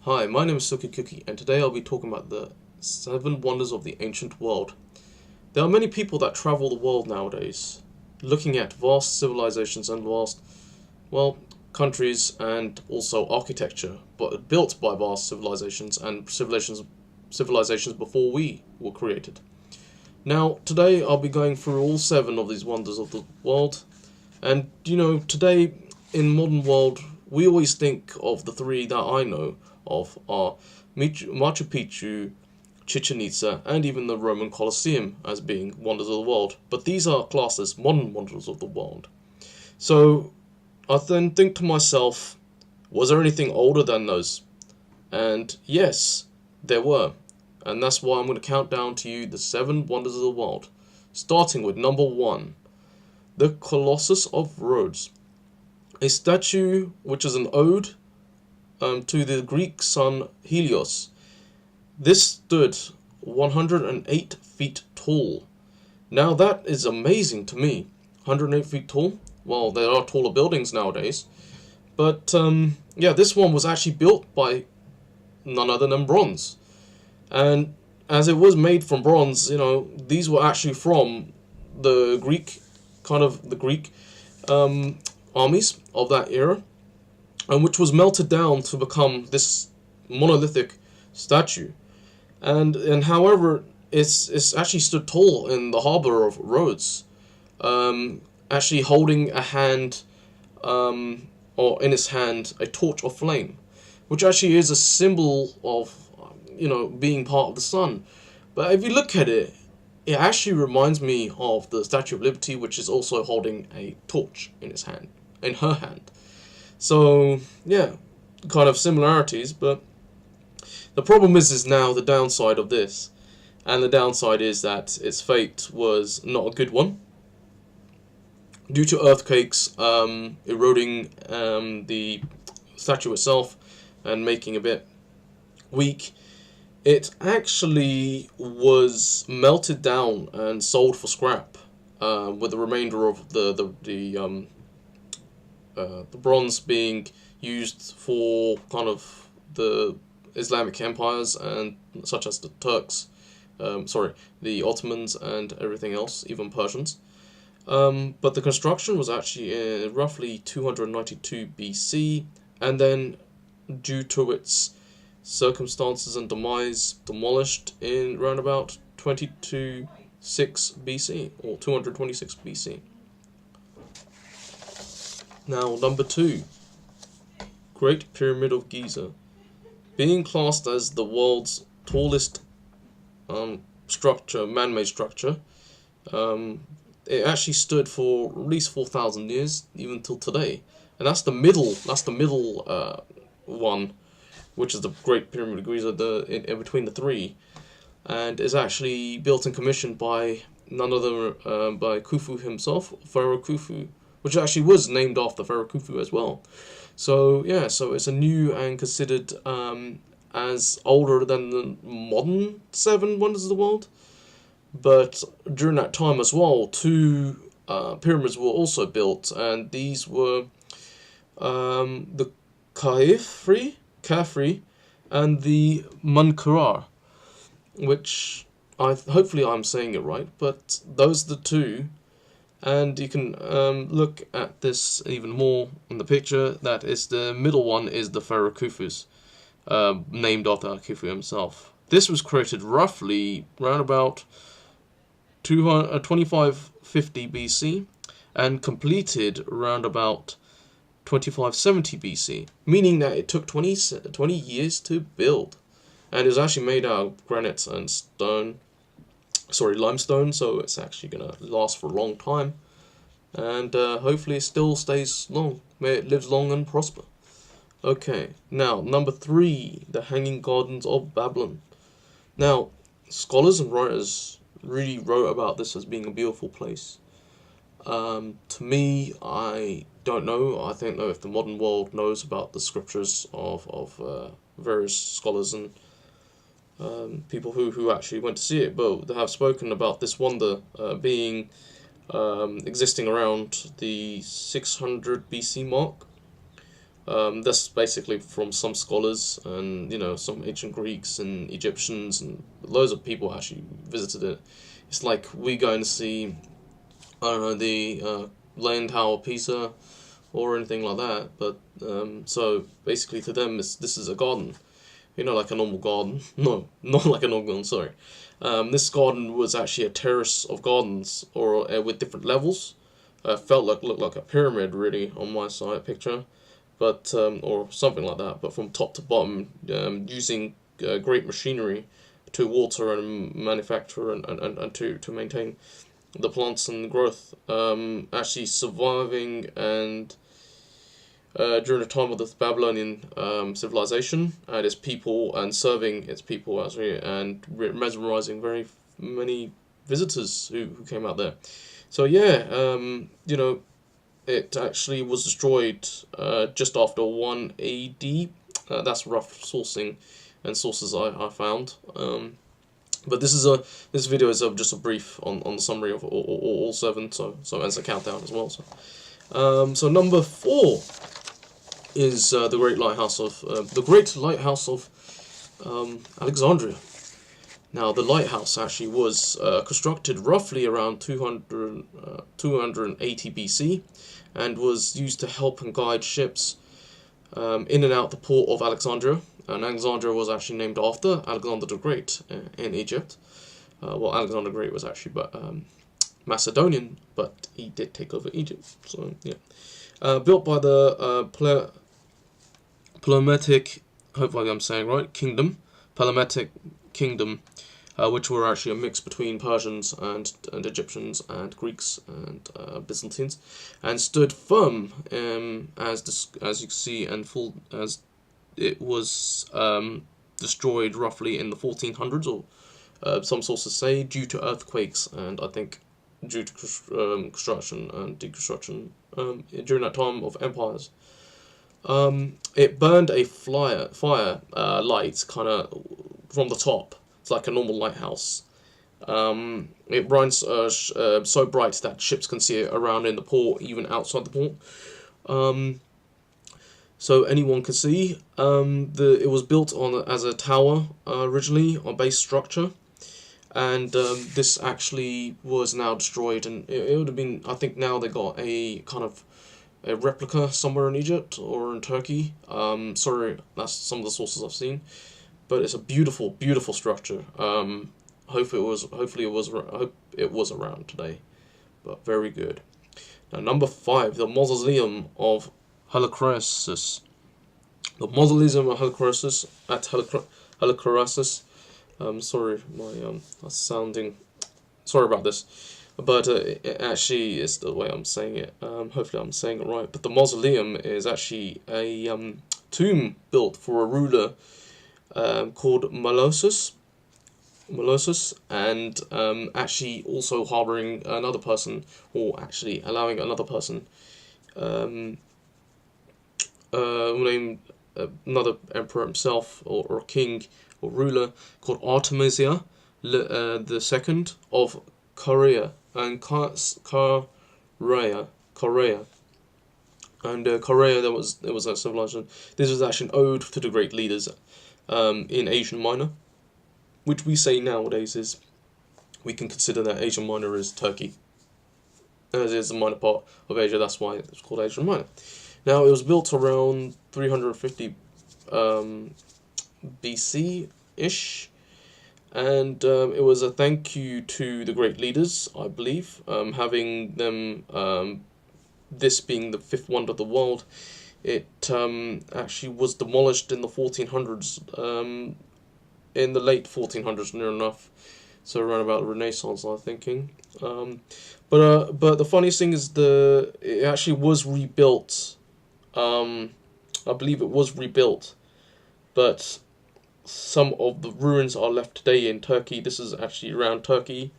Hi, my name is Suki Cookie, and today I'll be talking about the 7 wonders of the ancient world. There are many people that travel the world nowadays, looking at vast civilizations and vast, countries and also architecture, but built by vast civilizations and civilizations before we were created. Now, today I'll be going through all 7 of these wonders of the world, and today in modern world, we always think of the 3 that I know of are Machu Picchu, Chichen Itza, and even the Roman Colosseum as being wonders of the world. But these are classed as modern wonders of the world. So I then think to myself, was there anything older than those? And yes, there were. And that's why I'm going to count down to you the 7 wonders of the world. Starting with number 1, the Colossus of Rhodes. A statue which is an ode to the Greek sun Helios. This stood 108 feet tall. Now that is amazing to me. 108 feet tall. Well, there are taller buildings nowadays. But this one was actually built by none other than bronze. And as it was made from bronze, these were actually from the Greek, armies of that era, and which was melted down to become this monolithic statue. And however, it's actually stood tall in the harbor of Rhodes, actually holding a hand, or in its hand, a torch of flame, which actually is a symbol of, being part of the sun. But if you look at it, it actually reminds me of the Statue of Liberty, which is also holding a torch in her hand. So, yeah, kind of similarities, but the problem is now the downside of this. And the downside is that its fate was not a good one. Due to earthquakes eroding the statue itself and making it a bit weak, it actually was melted down and sold for scrap, with the remainder of the bronze being used for kind of the Islamic empires, and such as the Turks, the Ottomans and everything else, even Persians. But the construction was actually roughly 292 BC, and then due to its circumstances and demise, demolished in around about 226 BC or 226 BC. Now, number 2, Great Pyramid of Giza. Being classed as the world's tallest man-made structure, it actually stood for at least 4,000 years, even till today. And that's the middle one, which is the Great Pyramid of Giza, in between the 3, and is actually built and commissioned by none other by Khufu himself, Pharaoh Khufu, which actually was named after Pharaoh Khufu as well. So yeah, so it's a new and considered as older than the modern 7 wonders of the world. But during that time as well, 2 pyramids were also built, and these were the Khafre and the Munqarar, which hopefully I'm saying it right, but those are the 2. And you can look at this even more in the picture. That is, the middle one is the Pharaoh Khufu's, named after Khufu himself. This was created roughly around about 2550 BC and completed around about 2570 BC, meaning that it took 20 years to build. And it was actually made out of granite and limestone, so it's actually going to last for a long time, and hopefully it still stays long. May it live long and prosper. Okay, now number 3, the Hanging Gardens of Babylon. Now, scholars and writers really wrote about this as being a beautiful place. To me, I don't know. I don't know if the modern world knows about the scriptures of various scholars and people who actually went to see it, but they have spoken about this wonder being existing around the 600 BC mark, That's basically from some scholars and some ancient Greeks and Egyptians and loads of people actually visited it. It's like we going to see, I don't know, the Leaning Tower of Pisa or anything like that. But so basically to them, this is a garden, like a normal garden. No, not like a normal garden. Sorry, this garden was actually a terrace of gardens, or with different levels. Looked like a pyramid really on my side picture, but or something like that. But from top to bottom, using great machinery to water and manufacture and to maintain the plants and growth. Actually surviving and during the time of the Babylonian civilization and its people, and serving its people actually, and mesmerizing very many visitors who came out there. So yeah, it actually was destroyed just after 1 AD. That's rough sourcing and sources I found. But this video is just a brief on the summary of all seven. So as a countdown as well. So number 4 is the Great Lighthouse of Alexandria. Now, the lighthouse actually was constructed roughly around 280 BC, and was used to help and guide ships in and out the port of Alexandria. And Alexandria was actually named after Alexander the Great in Egypt. Well, Alexander the Great was actually Macedonian, but he did take over Egypt. So yeah, built by the Ptolemaic, hopefully I'm saying right, Ptolemaic kingdom, which were actually a mix between Persians and Egyptians and Greeks and Byzantines, and stood firm as you can see, and full as it was destroyed roughly in the 1400s, or some sources say due to earthquakes, and I think due to construction and deconstruction during that time of empires. It burned a fire light kind of from the top. It's like a normal lighthouse. It burns so bright that ships can see it around in the port, even outside the port. So anyone can see. It was built as a tower originally, on base structure, and this actually was now destroyed. And it would have been, I think now they got a kind of a replica somewhere in Egypt or in Turkey. Sorry, that's some of the sources I've seen. But it's a beautiful, beautiful structure. Hopefully it was around today, but very good. Now, number 5, the Mausoleum of Colossus. The Mausoleum of Colossus at Colossus. Sorry, my that's sounding. Sorry about this, but it actually is the way I'm saying it. Hopefully I'm saying it right. But the mausoleum is actually a tomb built for a ruler called Molossus, and actually also harboring another person, or actually allowing another person, named another emperor himself, or king or ruler, called Artemis the second of Korea and Korea. And Korea, there was a civilization. This was actually an ode to the great leaders in Asia Minor, which we say nowadays is, we can consider that Asia Minor is Turkey, as it is a minor part of Asia. That's why it's called Asia Minor. Now, it was built around 350 BC-ish, and it was a thank you to the great leaders, I believe, having them, this being the 5th wonder of the world. It actually was demolished in the 1400s, in the late 1400s, near enough, so around about the Renaissance, I'm thinking. But the funniest thing is it actually was rebuilt. I believe it was rebuilt, but some of the ruins are left today in Turkey. This is actually around Turkey.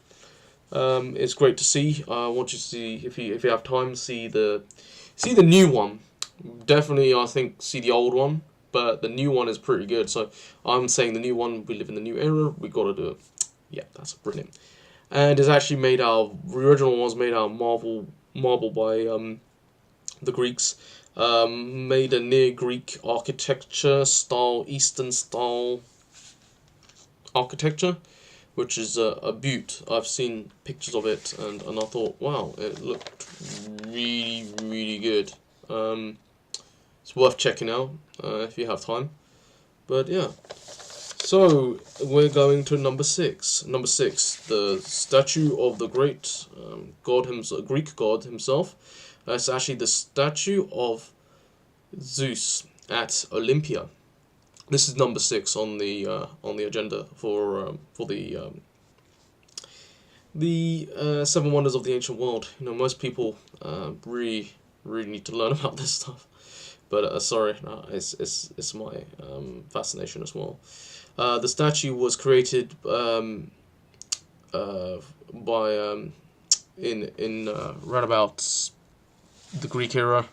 It's great to see. I want you to see, if you have time, see the new one. Definitely, I think, see the old one, but the new one is pretty good. So I'm saying the new one. We live in the new era. We gotta do it. Yeah, that's brilliant. And it's actually made out of, the original one was made out of marble by the Greeks. made a near Greek architecture style, Eastern style architecture, which is a beaut. I've seen pictures of it, and I thought, wow, it looked really, really good. It's worth checking out if you have time. But yeah, so we're going to number 6. Number 6, the statue of the great god himself, Greek god himself. It's actually the statue of Zeus at Olympia. This is number 6 on the agenda for the 7 wonders of the ancient world. You know, most people really need to learn about this stuff. But sorry, no, it's my fascination as well. The statue was created by in right about the Greek era.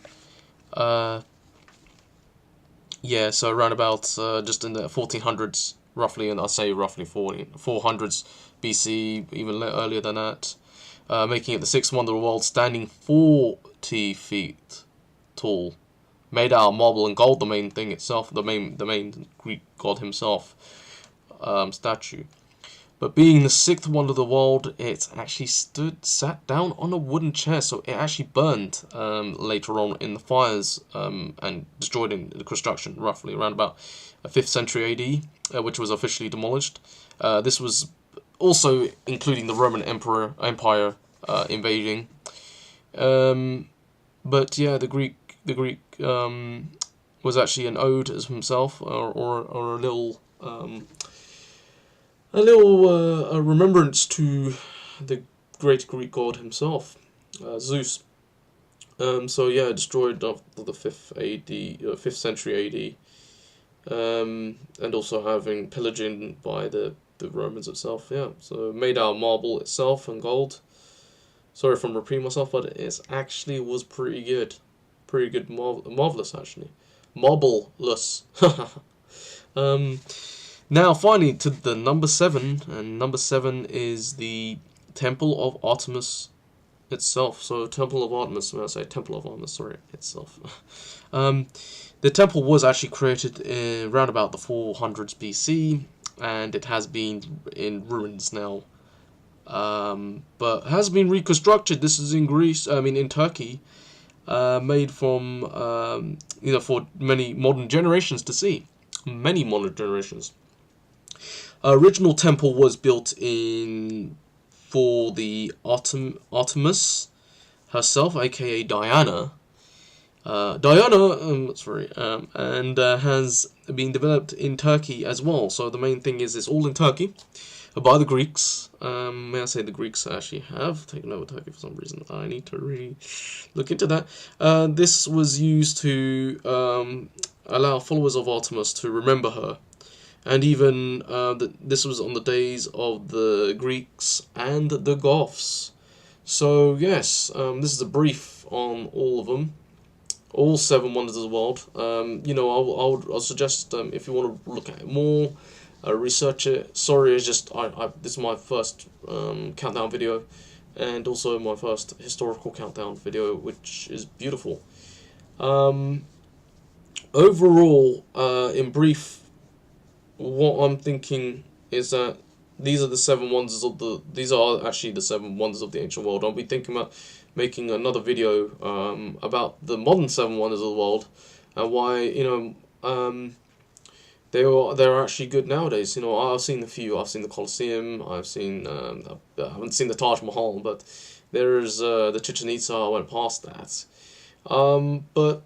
Yeah, so around about just in the 1400s, roughly, and I'll say roughly 400s BC, even earlier than that, making it the 6th wonder of the world, standing 40 feet tall, made out of marble and gold. The main thing itself, the main Greek god himself, statue. But being the 6th wonder of the world, it actually sat down on a wooden chair, so it actually burned later on in the fires and destroyed in the construction, roughly around about 5th century AD, which was officially demolished. This was also including the Roman Empire invading. But yeah, the Greek was actually an ode as himself, or a little. A remembrance to the great Greek god himself, Zeus. So yeah, destroyed after the 5th century AD, and also having pillaging by the Romans itself. Yeah, so made out of marble itself and gold. Sorry if I'm repeating myself, but it actually was pretty good, marvelous actually, marvelous. Now, finally, to the number 7, and number 7 is the Temple of Artemis itself. So, Temple of Artemis, when I say Temple of Artemis, sorry, itself. The temple was actually created in around about the 400s BC, and it has been in ruins now, but has been reconstructed. This is in Greece, in Turkey, made from, for many modern generations to see. Many modern generations. Original temple was built for the Artemis herself, aka Diana. And has been developed in Turkey as well. So the main thing is it's all in Turkey by the Greeks. May I say the Greeks actually have taken over Turkey for some reason. I need to really look into that. This was used to allow followers of Artemis to remember her. And even this was on the days of the Greeks and the Goths. So yes, this is a brief on all of them, all 7 wonders of the world. I'll suggest if you want to look at it more, research it. Sorry, it's just this is my first countdown video, and also my first historical countdown video, which is beautiful. Overall, in brief, what I'm thinking is that these are actually the 7 wonders of the ancient world. I'll be thinking about making another video about the modern 7 wonders of the world and why they're actually good nowadays. I've seen a few. I've seen the Colosseum. I've seen I haven't seen the Taj Mahal, but there's the Chichen Itza. I went past that. But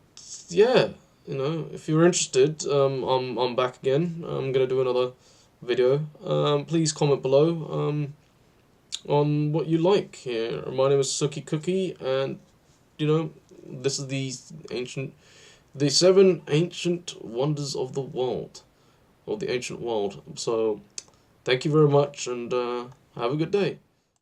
yeah. If you're interested, I'm back again. I'm gonna do another video. Please comment below on what you like here. My name is Suki Cookie, and this is the 7 ancient wonders of the world, of the ancient world. So, thank you very much, and have a good day.